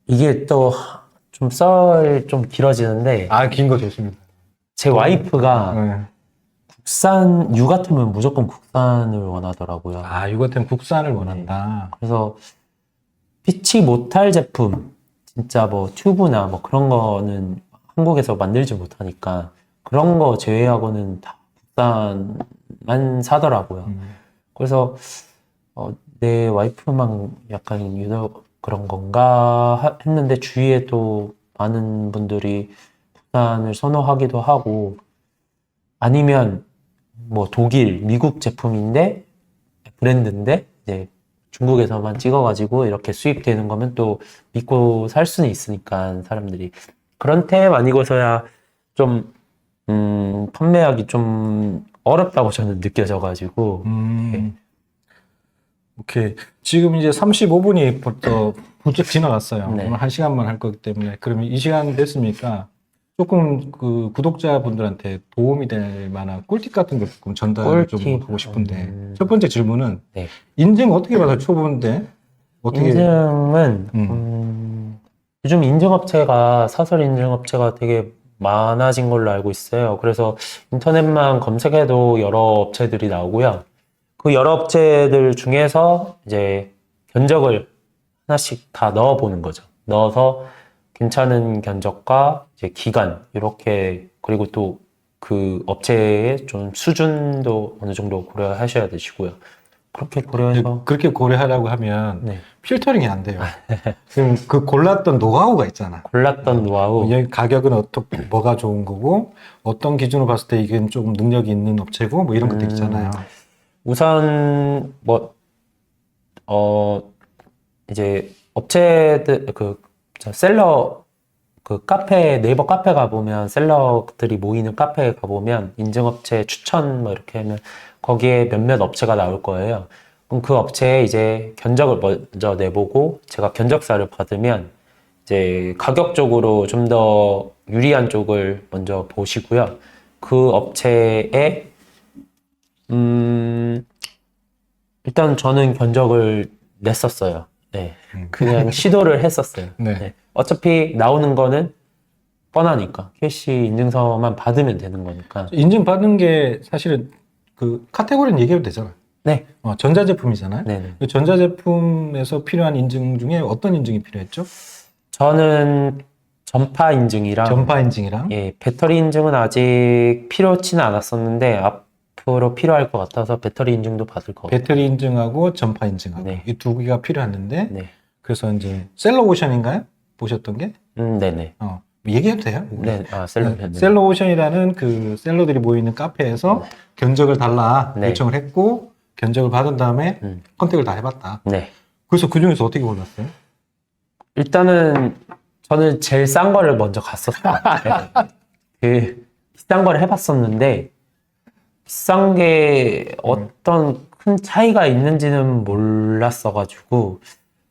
이게 또 좀 썰 좀 길어지는데 아, 긴 거 좋습니다. 제 와이프가 네. 국산 육아템은 무조건 국산을 원하더라고요. 아, 육아템 국산을 원한다. 그래서 피치 못할 제품 진짜 뭐 튜브나 뭐 그런 거는 한국에서 만들지 못하니까 그런 거 제외하고는 다 국산만 사더라고요. 그래서 내 와이프만 약간 유독 그런 건가 했는데 주위에 또 많은 분들이 국산을 선호하기도 하고 아니면 뭐 독일, 미국 제품인데 브랜드인데 이제 중국에서만 찍어가지고 이렇게 수입되는 거면 또 믿고 살 수는 있으니까 사람들이 그런 템 아니고서야 좀 판매하기 좀 어렵다고 저는 느껴져가지고 오케이. 지금 이제 35분이 벌써 부쩍 지나갔어요. 네. 오늘 1시간만 할 거기 때문에. 그러면 이 시간 됐으니까 조금 그 구독자분들한테 도움이 될 만한 꿀팁 같은 거 조금 전달을 좀 꿀팁. 하고 싶은데. 첫 번째 질문은 네. 인증 어떻게 받아요? 초보인데. 어떻게. 인증은 요즘 인증업체가 사설 인증업체가 되게 많아진 걸로 알고 있어요. 그래서 인터넷만 검색해도 여러 업체들이 나오고요. 그 여러 업체들 중에서 이제 견적을 하나씩 다 넣어보는 거죠. 넣어서 괜찮은 견적과 이제 기간 이렇게 그리고 또 그 업체의 좀 수준도 어느 정도 고려하셔야 되시고요. 그렇게 고려해서 그렇게 고려하려고 하면 네. 필터링이 안 돼요. 지금 그 골랐던 노하우가 있잖아. 골랐던 노하우 여기 가격은 어떻게 뭐가 좋은 거고 어떤 기준으로 봤을 때 이게 조금 능력이 있는 업체고 뭐 이런 것들 있잖아요. 우선 이제 업체들 셀러 그 카페 네이버 카페 가보면 셀러들이 모이는 카페에 가보면 인증업체 추천 뭐 이렇게 하면 거기에 몇몇 업체가 나올 거예요. 그럼 그 업체에 이제 견적을 먼저 내보고 제가 견적서를 받으면 이제 가격적으로 좀 더 유리한 쪽을 먼저 보시고요. 그 업체에 일단 저는 견적을 냈었어요. 네. 그냥 시도를 했었어요. 네. 네. 어차피 나오는 거는 뻔하니까. 캐시 인증서만 받으면 되는 거니까. 인증 받는 게 사실은 그 카테고리는 얘기해도 되잖아요. 네. 전자제품이잖아요. 네네. 그 전자제품에서 필요한 인증 중에 어떤 인증이 필요했죠? 저는 전파 인증이랑 전파 인증이랑 예, 배터리 인증은 아직 필요치는 않았었는데 앞으로 필요할 것 같아서 배터리 인증도 받을 것 같아요. 배터리 인증하고 전파 인증하고 네. 이 두 개가 필요했는데 네. 그래서 이제 셀러오션인가요? 보셨던 게? 네네. 얘기해도 돼요? 네, 셀러. 네. 셀러오션이라는 그 셀러들이 모이는 카페에서 견적을 달라 네. 요청을 했고 견적을 받은 다음에 컨택을 다 해봤다. 네. 그래서 그 중에서 어떻게 골랐어요? 일단은 저는 제일 싼 거를 먼저 갔었어요. 네. 그 비싼 거를 해봤었는데 비싼 게 어떤 큰 차이가 있는지는 몰랐어가지고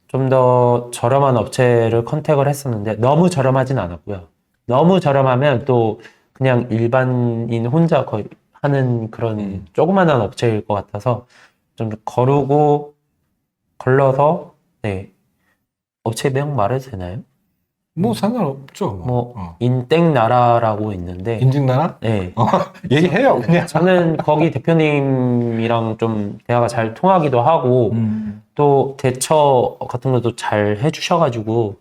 좀 더 저렴한 업체를 컨택을 했었는데 너무 저렴하진 않았고요. 너무 저렴하면 또 그냥 일반인 혼자 거의 하는 그런 조그만한 업체일 것 같아서 좀 거르고 걸러서 네. 업체 명 말해도 되나요? 뭐 상관없죠. 뭐 인땡나라라고 있는데 인증나라? 네. 얘기해요, 그냥. 저는 거기 대표님이랑 좀 대화가 잘 통하기도 하고 또 대처 같은 것도 잘 해주셔가지고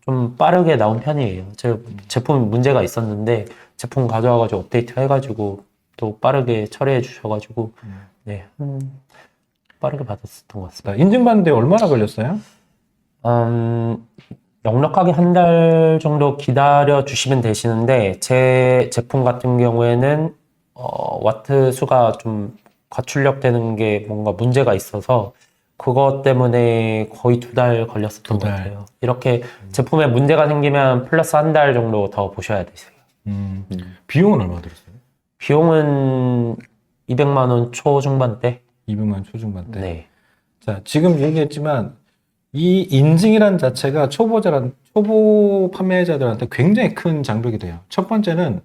좀 빠르게 나온 편이에요. 제 제품 문제가 있었는데 제품 가져와가지고 업데이트 해가지고 또 빠르게 처리해 주셔가지고 네, 빠르게 받았었던 것 같습니다. 인증받는데 얼마나 걸렸어요? 넉넉하게 한 달 정도 기다려 주시면 되시는데 제 제품 같은 경우에는 와트 수가 좀 과출력 되는 게 뭔가 문제가 있어서 그것 때문에 거의 2달 걸렸었던 것 같아요. 이렇게 제품에 문제가 생기면 플러스 한 달 정도 더 보셔야 되세요. 비용은 얼마 들었어요? 비용은 200만 원 초중반대? 200만 원 초중반대. 네. 자, 지금 얘기했지만 이 인증이란 자체가 초보 판매자들한테 굉장히 큰 장벽이 돼요. 첫 번째는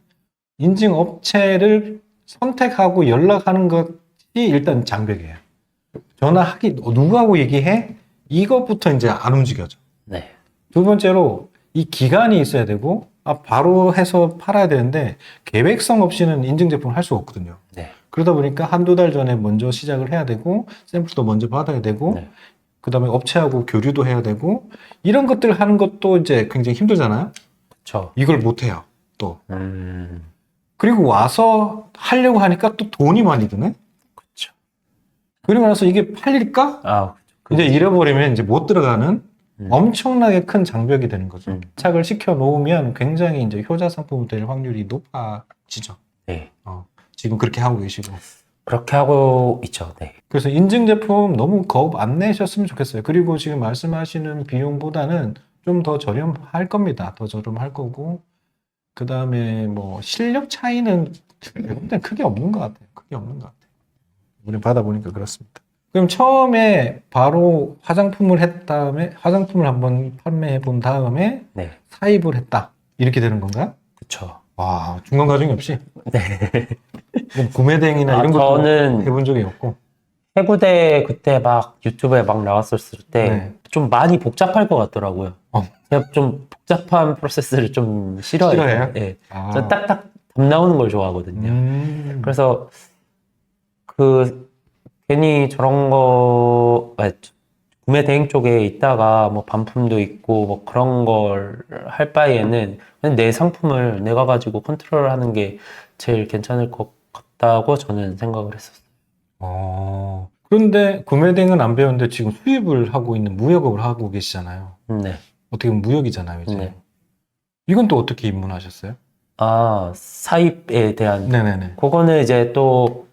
인증 업체를 선택하고 연락하는 것이 일단 장벽이에요. 전화하기, 누구하고 얘기해? 이것부터 이제 안 움직여져. 네. 두 번째로 이 기간이 있어야 되고, 바로 해서 팔아야 되는데, 계획성 없이는 인증 제품을 할 수가 없거든요. 네. 그러다 보니까 한두 달 전에 먼저 시작을 해야 되고, 샘플도 먼저 받아야 되고, 네. 그 다음에 업체하고 교류도 해야 되고, 이런 것들 하는 것도 이제 굉장히 힘들잖아요? 그쵸. 이걸 못 해요, 또. 음. 그리고 와서 하려고 하니까 또 돈이 많이 드네? 그쵸. 그리고 나서 이게 팔릴까? 아, 이제 잃어버리면 이제 못 들어가는 엄청나게 큰 장벽이 되는 거죠. 착을 시켜 놓으면 굉장히 이제 효자 상품이 될 확률이 높아지죠. 네. 지금 그렇게 하고 계시고. 그렇게 하고 있죠. 네. 그래서 인증 제품 너무 겁 안 내셨으면 좋겠어요. 그리고 지금 말씀하시는 비용보다는 좀 더 저렴할 겁니다. 더 저렴할 거고. 그 다음에 뭐 실력 차이는 일단 크게 없는 것 같아요. 크게 없는 것 같아요. 우리 받아보니까 그렇습니다. 그럼 처음에 바로 화장품을 화장품을 한번 판매해 본 다음에 네. 사입을 했다. 이렇게 되는 건가요? 그쵸. 와, 중간 과정이 없이? 네. 그럼 구매 대행이나 이런 것도 저는 해본 적이 없고. 해구대 그때 막 유튜브에 막 나왔었을 때 네. 좀 많이 복잡할 것 같더라고요. 제가 좀 복잡한 프로세스를 좀 싫어해요. 싫어해요? 네. 저 딱딱 답 나오는 걸 좋아하거든요. 그래서 괜히 저런 거 구매 대행 쪽에 있다가 뭐 반품도 있고 뭐 그런 걸 할 바에는 그냥 내 상품을 내가 가지고 컨트롤하는 게 제일 괜찮을 것 같다고 저는 생각을 했었어요. 그런데 구매 대행은 안 배웠는데 지금 수입을 하고 있는 무역업을 하고 계시잖아요. 네. 어떻게 보면 무역이잖아요, 이제. 네. 이건 또 어떻게 입문하셨어요? 사입에 대한 네네네. 그거는 이제 또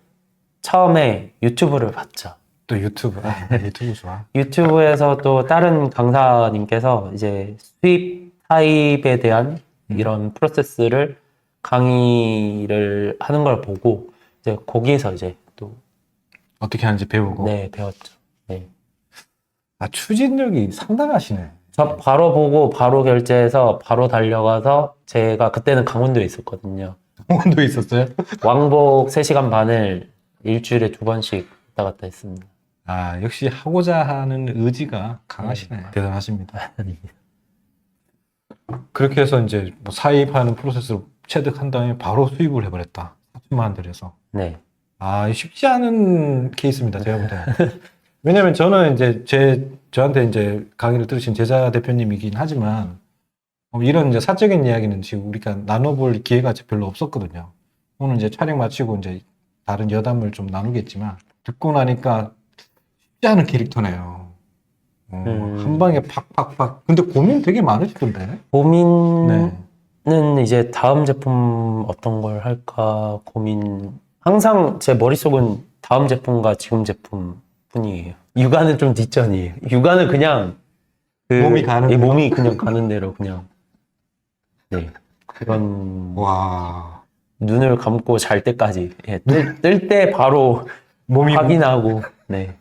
처음에 유튜브를 봤죠. 또 유튜브. 유튜브 좋아. 유튜브에서 또 다른 강사님께서 이제 수입 사입에 대한 이런 프로세스를 강의를 하는 걸 보고 이제 거기에서 이제 또 어떻게 하는지 배우고. 네, 배웠죠. 네. 추진력이 상당하시네. 저 바로 보고 바로 결제해서 바로 달려가서 제가 그때는 강원도에 있었거든요. 강원도에 있었어요? 왕복 3시간 반을 일주일에 2번씩 왔다 갔다 했습니다. 역시 하고자 하는 의지가 강하시네. 대단하십니다. 그렇게 해서 이제 뭐 사입하는 프로세스를 체득한 다음에 바로 수입을 해버렸다. 4천만 원 들여서. 네. 쉽지 않은 케이스입니다. 제가 볼 때는. 왜냐면 저는 이제 저한테 이제 강의를 들으신 제자 대표님이긴 하지만, 이런 이제 사적인 이야기는 지금 우리가 나눠볼 기회가 별로 없었거든요. 오늘 이제 촬영 마치고 이제 다른 여담을 좀 나누겠지만, 듣고 나니까 쉽지 않은 캐릭터네요. 한 방에 팍팍팍. 근데 고민 되게 많으시던데? 고민은 이제 다음 제품 어떤 걸 할까 고민. 항상 제 머릿속은 다음 제품과 지금 제품 뿐이에요. 육아는 좀 뒷전이에요. 육아는 그냥 몸이 가는 대로? 몸이 그냥 가는 대로 그냥 네 그런 와. 눈을 감고 잘 때까지 예, 뜰 때 바로 몸이 확인하고 네.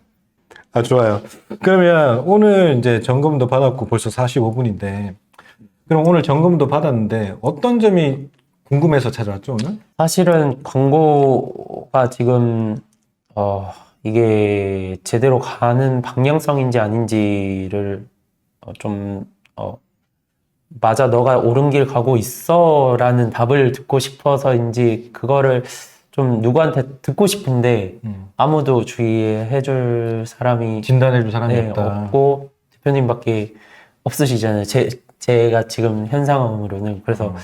아, 좋아요. 그러면 오늘 이제 점검도 받았고 벌써 45분인데, 그럼 오늘 점검도 받았는데 어떤 점이 궁금해서 찾아왔죠, 오늘? 사실은 광고가 지금 이게 제대로 가는 방향성인지 아닌지를 좀 맞아 너가 옳은 길 가고 있어라는 답을 듣고 싶어서인지 그거를 좀 누구한테 듣고 싶은데 아무도 주의해 줄 사람이 진단해줄 사람이 네, 없다. 없고 대표님밖에 없으시잖아요. 제가 지금 현 상황으로는. 그래서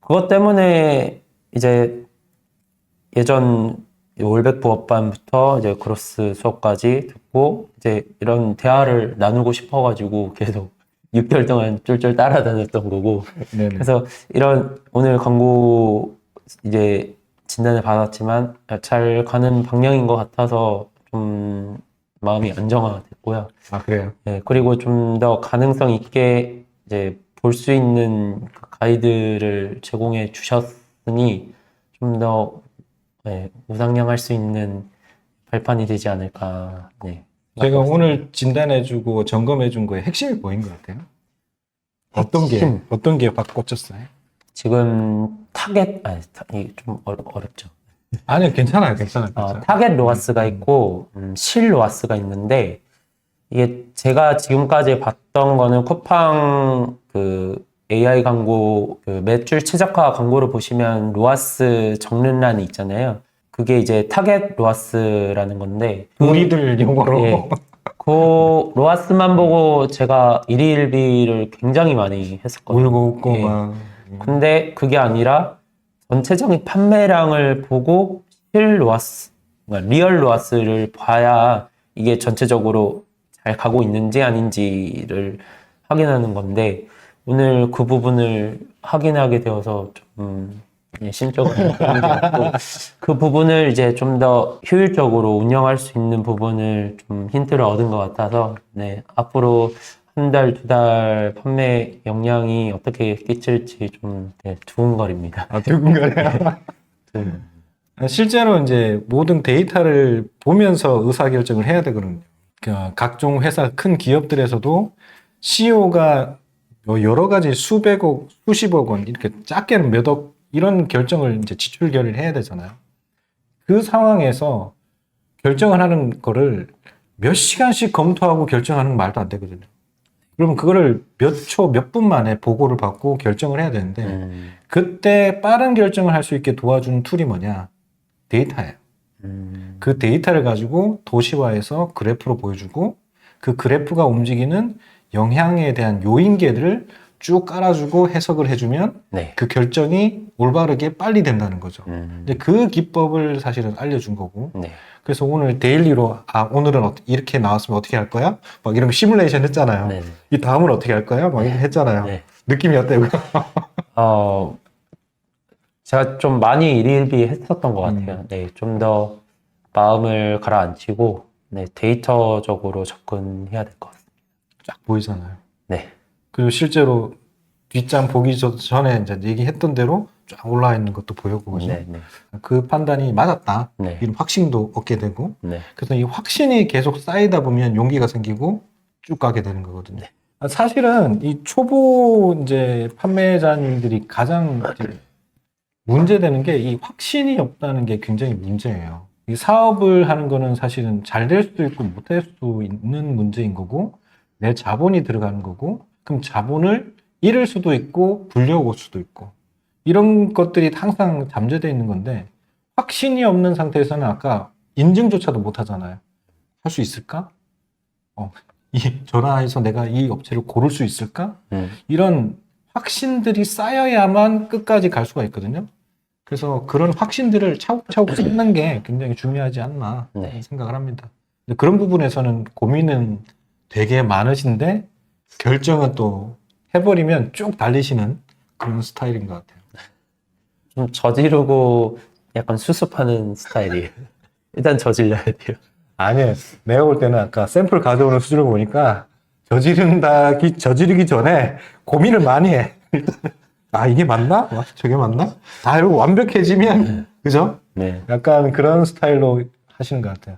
그것 때문에 이제 예전 올백 부업반부터 이제 크로스 수업까지 듣고 이제 이런 대화를 나누고 싶어가지고 계속 6개월 동안 쫄쫄 따라다녔던 거고. 네네. 그래서 이런 오늘 광고 이제 진단을 받았지만 잘 가는 방향인 것 같아서 좀 마음이 안정화가 됐고요. 아, 그래요? 네, 그리고 좀 더 가능성 있게 이제 볼 수 있는 그 가이드를 제공해 주셨으니 좀 더 우상향할 수 있는 발판이 되지 않을까. 네. 제가 오늘 진단해주고 점검해준 거에 핵심이 뭐인 것 같아요? 핵심. 어떤 게 확 꽂혔어요? 지금 이게 좀 어렵죠. 아니요, 괜찮아요. 괜찮아요. 타겟 로아스가 있고 실 로아스가 있는데 이게 제가 지금까지 봤던 거는 쿠팡 그 AI 광고 그 매출 최적화 광고를 보시면 로아스 적는란이 있잖아요. 그게 이제 타겟 로아스라는 건데 우리들 용어로. 예, 그 로아스만 보고 제가 일희일비를 굉장히 많이 했었거든요. 울고 웃고 예. 막. 근데 그게 아니라 전체적인 판매량을 보고 실 로아스, 그러니까 리얼 로아스를 봐야 이게 전체적으로 잘 가고 있는지 아닌지를 확인하는 건데 오늘 그 부분을 확인하게 되어서 좀 심적으로 그런 게 없고 그 부분을 이제 좀 더 효율적으로 운영할 수 있는 부분을 좀 힌트를 얻은 것 같아서 네, 앞으로 한 달, 두 달 판매 역량이 어떻게 끼칠지 좀 두근거립니다. 아, 누군가요? 실제로 이제 모든 데이터를 보면서 의사결정을 해야 되거든요. 그러니까 각종 회사, 큰 기업들에서도 CEO가 여러 가지 수백억, 수십억 원, 이렇게 작게는 몇억, 이런 결정을 이제 지출결을 해야 되잖아요. 그 상황에서 결정을 하는 거를 몇 시간씩 검토하고 결정하는 건 말도 안 되거든요. 그러면 그거를 몇 초, 몇 분 만에 보고를 받고 결정을 해야 되는데, 그때 빠른 결정을 할 수 있게 도와주는 툴이 뭐냐? 데이터예요. 그 데이터를 가지고 도시화해서 그래프로 보여주고, 그 그래프가 움직이는 영향에 대한 요인계들을 쭉 깔아주고 해석을 해주면 네. 그 결정이 올바르게 빨리 된다는 거죠. 근데 그 기법을 사실은 알려준 거고. 네. 그래서 오늘 데일리로 오늘은 이렇게 나왔으면 어떻게 할 거야? 막 이런 시뮬레이션 했잖아요. 네. 이 다음은 어떻게 할 거야? 막 이렇게 했잖아요. 네. 느낌이 어때요? 제가 좀 많이 일일비 했었던 것 같아요. 네, 좀 더 마음을 가라앉히고 네, 데이터적으로 접근해야 될 것 같습니다. 쫙 보이잖아요. 네. 그리고 실제로 뒷장 보기 전에 이제 얘기했던 대로 쫙 올라와 있는 것도 보였고, 그죠? 네, 네. 그 판단이 맞았다. 네. 이런 확신도 얻게 되고, 네. 그래서 이 확신이 계속 쌓이다 보면 용기가 생기고 쭉 가게 되는 거거든요. 네. 사실은 이 초보 이제 판매자님들이 가장 이제 문제되는 게 이 확신이 없다는 게 굉장히 문제예요. 이 사업을 하는 거는 사실은 잘 될 수도 있고 못 될 수도 있는 문제인 거고, 내 자본이 들어가는 거고, 그럼 자본을 잃을 수도 있고 불려올 수도 있고, 이런 것들이 항상 잠재되어 있는 건데, 확신이 없는 상태에서는 아까 인증조차도 못 하잖아요. 할 수 있을까? 이 전화해서 내가 이 업체를 고를 수 있을까? 이런 확신들이 쌓여야만 끝까지 갈 수가 있거든요. 그래서 그런 확신들을 차곡차곡 쌓는 게 굉장히 중요하지 않나 네. 생각을 합니다. 근데 그런 부분에서는 고민은 되게 많으신데 결정은 또 해버리면 쭉 달리시는 그런 스타일인 것 같아요. 좀 저지르고 약간 수습하는 스타일이에요. 일단 저질러야 돼요. 아니에요. 내가 볼 때는 아까 샘플 가져오는 수준을 보니까 저지르기 전에 고민을 많이 해. 아, 이게 맞나? 저게 맞나? 다 이거 완벽해지면, 그죠? 네. 약간 그런 스타일로 하시는 것 같아요.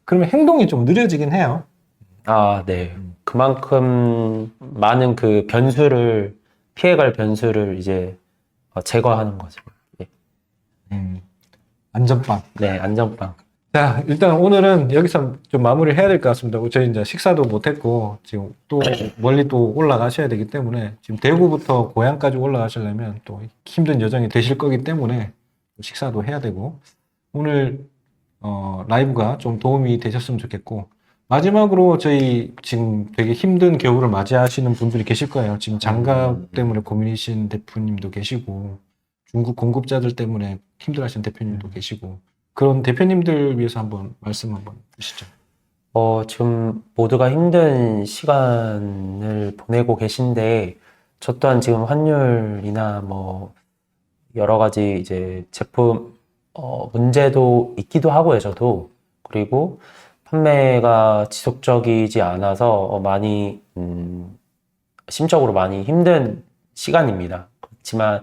그러면 행동이 좀 느려지긴 해요. 아, 네. 그만큼 많은 그 변수를, 피해갈 변수를 이제 제거하는 거죠. 예. 안전빵. 네, 안전빵. 자, 일단 오늘은 여기서 좀 마무리를 해야 될 것 같습니다. 저희 이제 식사도 못했고, 지금 또 멀리 또 올라가셔야 되기 때문에, 지금 대구부터 고향까지 올라가시려면 또 힘든 여정이 되실 거기 때문에, 식사도 해야 되고, 오늘, 라이브가 좀 도움이 되셨으면 좋겠고, 마지막으로 저희 지금 되게 힘든 겨울을 맞이하시는 분들이 계실 거예요. 지금 장갑 때문에 고민이신 대표님도 계시고, 중국 공급자들 때문에 힘들어하시는 대표님도 계시고, 그런 대표님들 위해서 한번 말씀 한번 주시죠. 지금 모두가 힘든 시간을 보내고 계신데, 저 또한 지금 환율이나 뭐, 여러 가지 이제 제품, 문제도 있기도 하고요, 저도. 그리고 판매가 지속적이지 않아서 많이, 심적으로 많이 힘든 시간입니다. 그렇지만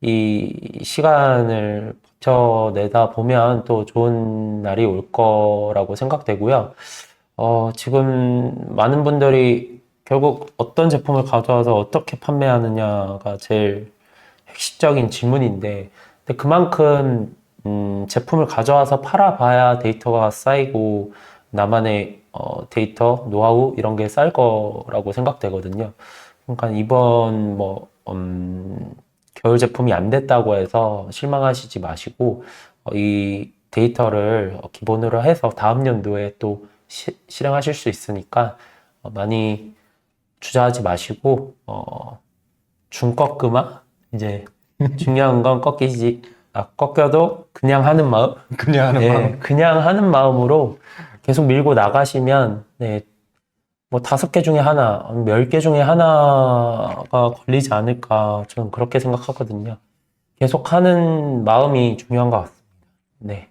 이 시간을 버텨내다 보면 또 좋은 날이 올 거라고 생각되고요. 지금 많은 분들이 결국 어떤 제품을 가져와서 어떻게 판매하느냐가 제일 핵심적인 질문인데, 근데 그만큼 제품을 가져와서 팔아봐야 데이터가 쌓이고 나만의 데이터, 노하우 이런 게 쌓일 거라고 생각되거든요. 그러니까 이번 뭐 겨울 제품이 안 됐다고 해서 실망하시지 마시고 이 데이터를 기본으로 해서 다음 연도에 또 실행하실 수 있으니까 많이 주저하지 마시고 중꺾으마 이제 중요한 건 꺾여도 그냥 하는 마음. 그냥 하는 네, 마음. 그냥 하는 마음으로 계속 밀고 나가시면, 네, 뭐 5개 중에 하나, 10개 중에 하나가 걸리지 않을까, 저는 그렇게 생각하거든요. 계속 하는 마음이 중요한 것 같습니다. 네.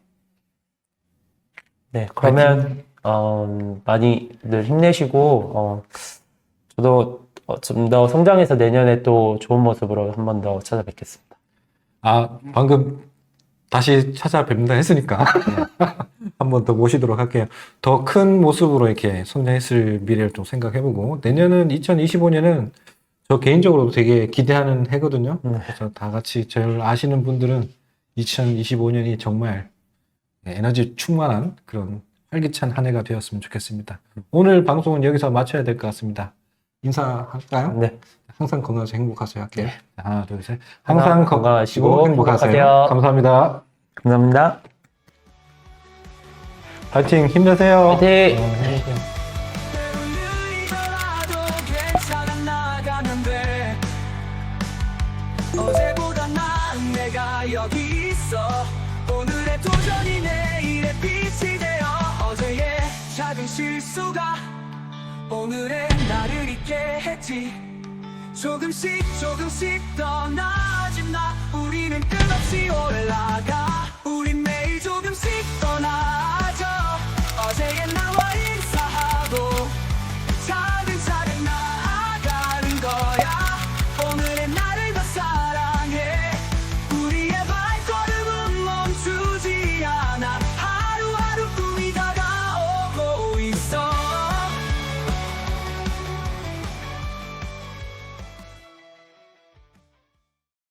네, 그러면, 많이들 힘내시고, 저도 좀 더 성장해서 내년에 또 좋은 모습으로 한 번 더 찾아뵙겠습니다. 아, 방금 다시 찾아뵙는다 했으니까 한 번 더 모시도록 할게요. 더 큰 모습으로 이렇게 성장했을 미래를 좀 생각해보고, 내년은 2025년은 저 개인적으로도 되게 기대하는 해거든요. 그래서 다 같이 저를 아시는 분들은 2025년이 정말 에너지 충만한 그런 활기찬 한 해가 되었으면 좋겠습니다. 오늘 방송은 여기서 마쳐야 될 것 같습니다. 인사할까요? 네. 항상 건강하시고 행복하세요. 할게요. 네. 하나, 둘, 셋. 항상 항상 건강하시고 행복하세요. 행복하세요. 감사합니다. 감사합니다. 파이팅 힘내세요. 화이팅! 느리더라도 괜찮아 나가면 돼. 어제보다 나은 내가 여기 있어. 오늘의 도전이 내일의 빛이 되어 어제의 작은 실수가 오늘의 나를 있게 했지. 조금씩 더 나아진 나. 우리는 끝없이 올라가.